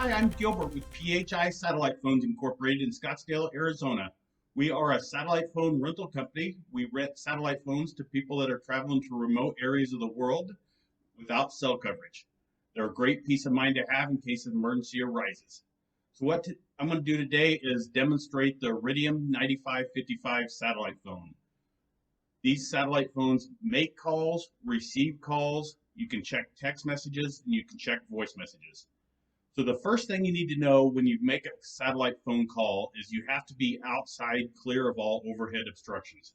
Hi, I'm Gilbert with PHI Satellite Phones Incorporated in Scottsdale, Arizona. We are a satellite phone rental company. We rent satellite phones to people that are traveling to remote areas of the world without cell coverage. They're a great peace of mind to have in case an emergency arises. So I'm going to do today is demonstrate the Iridium 9555 satellite phone. These satellite phones make calls, receive calls, you can check text messages, and you can check voice messages. So the first thing you need to know when you make a satellite phone call is you have to be outside, clear of all overhead obstructions.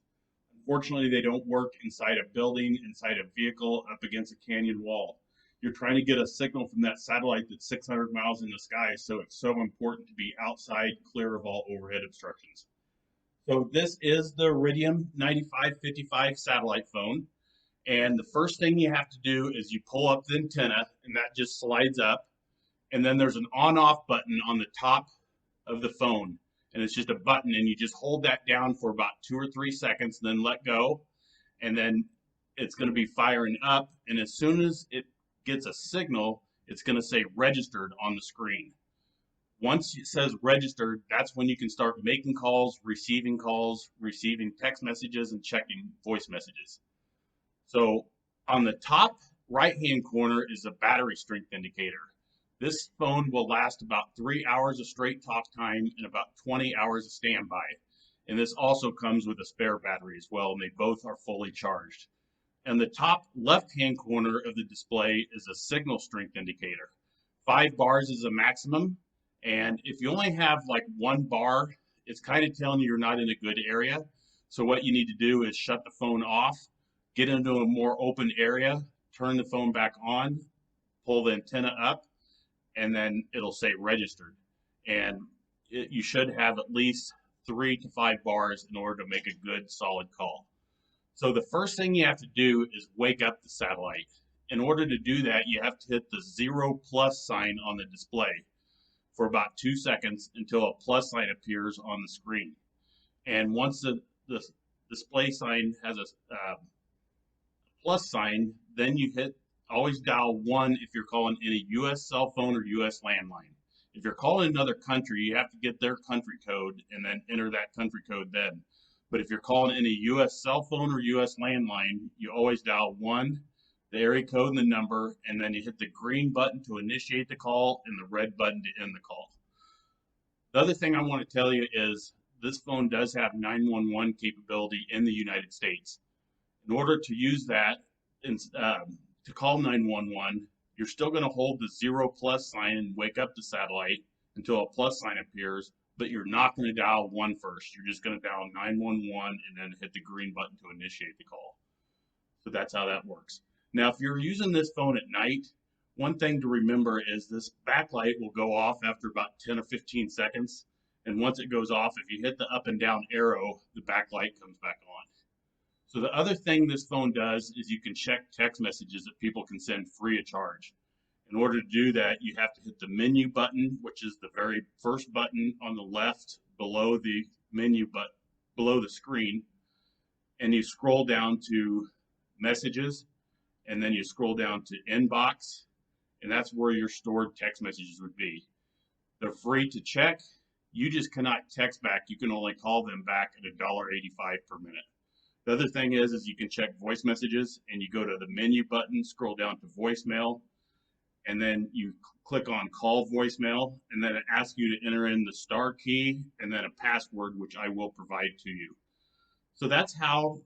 Unfortunately, they don't work inside a building, inside a vehicle, up against a canyon wall. You're trying to get a signal from that satellite that's 600 miles in the sky, so it's so important to be outside, clear of all overhead obstructions. So this is the Iridium 9555 satellite phone. And the first thing you have to do is you pull up the antenna, and that just slides up. And then there's an on-off button on the top of the phone. And it's just a button, and you just hold that down for about 2 or 3 seconds, then let go. And then it's going to be firing up. And as soon as it gets a signal, it's going to say registered on the screen. Once it says registered, that's when you can start making calls, receiving text messages, and checking voice messages. So on the top right-hand corner is a battery strength indicator. This phone will last about 3 hours of straight talk time and about 20 hours of standby. And this also comes with a spare battery as well, and they both are fully charged. And the top left-hand corner of the display is a signal strength indicator. 5 bars is a maximum, and if you only have like 1 bar, it's kind of telling you you're not in a good area. So what you need to do is shut the phone off, get into a more open area, turn the phone back on, pull the antenna up, and then it'll say registered. And you should have at least 3 to 5 bars in order to make a good solid call. So the first thing you have to do is wake up the satellite. In order to do that, you have to hit the 0+ sign on the display for about 2 seconds until a plus sign appears on the screen. And once the display sign has a plus sign, then you always dial 1 if you're calling any U.S. cell phone or U.S. landline. If you're calling another country, you have to get their country code and then enter that country code then. But if you're calling any U.S. cell phone or U.S. landline, you always dial 1, the area code and the number, and then you hit the green button to initiate the call and the red button to end the call. The other thing I want to tell you is this phone does have 911 capability in the United States. In order to use that, to call 911, you're still going to hold the 0+ sign and wake up the satellite until a plus sign appears, but you're not going to dial 1 first. You're just going to dial 911 and then hit the green button to initiate the call. So that's how that works. Now, if you're using this phone at night, one thing to remember is this backlight will go off after about 10 or 15 seconds. And once it goes off, if you hit the up and down arrow, the backlight comes back on. So the other thing this phone does is you can check text messages that people can send free of charge. In order to do that, you have to hit the menu button, which is the very first button on the left below the menu button, below the screen. And you scroll down to messages, and then you scroll down to inbox, and that's where your stored text messages would be. They're free to check. You just cannot text back. You can only call them back at $1.85 per minute. The other thing is you can check voice messages, and you go to the menu button, scroll down to voicemail, and then you click on call voicemail, and then it asks you to enter in the star key and then a password, which I will provide to you. So that's how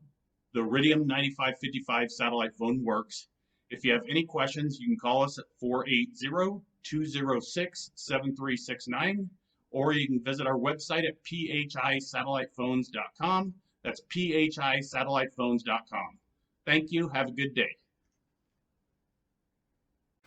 the Iridium 9555 satellite phone works. If you have any questions, you can call us at 480-206-7369, or you can visit our website at phisatellitephones.com. That's phisatellitephones.com. Thank you. Have a good day.